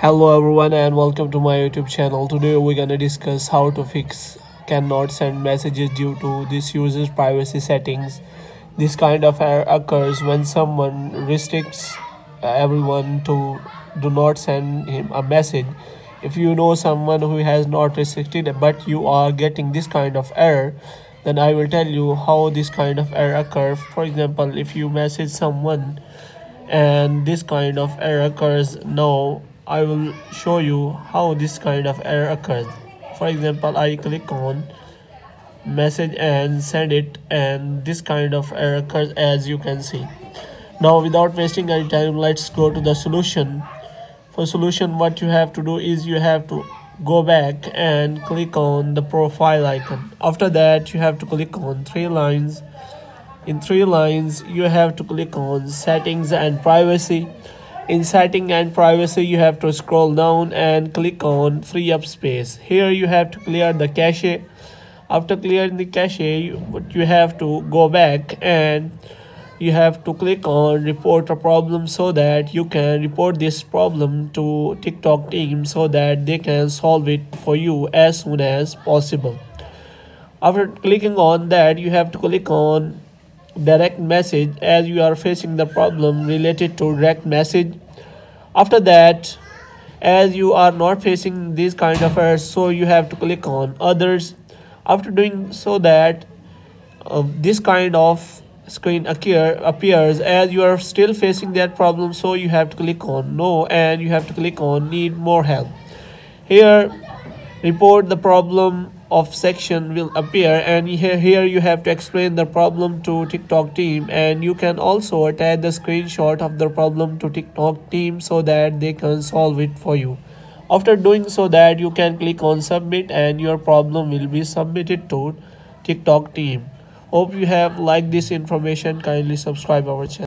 Hello everyone and welcome to my YouTube channel. Today we're gonna discuss how to fix cannot send messages due to this user's privacy settings. This kind of error occurs when someone restricts everyone to do not send him a message. If you know someone who has not restricted but you are getting this kind of error, then I will tell you how this kind of error occurs. For example, if you message someone and this kind of error occurs, now I will show you how this kind of error occurs. For example, I click on message and send it, and this kind of error occurs as you can see. Now without wasting any time, let's go to the solution. For solution, what you have to do is you have to go back and click on the profile icon. After that, you have to click on three lines. In three lines, you have to click on settings and privacy. In setting and privacy, you have to scroll down and click on free up space. Here you have to clear the cache. After clearing the cache, you have to go back and you have to click on report a problem so that you can report this problem to TikTok team so that they can solve it for you as soon as possible. After clicking on that, you have to click on direct message as you are facing the problem related to direct message. After that, as you are not facing these kind of errors, so you have to click on others. After doing so that this kind of screen appears as you are still facing that problem, so you have to click on no and you have to click on need more help. Here report the problem of section will appear, and here you have to explain the problem to TikTok team, and you can also attach the screenshot of the problem to TikTok team so that they can solve it for you. After doing so that, you can click on submit and your problem will be submitted to TikTok team. Hope you have liked this information. Kindly subscribe our channel.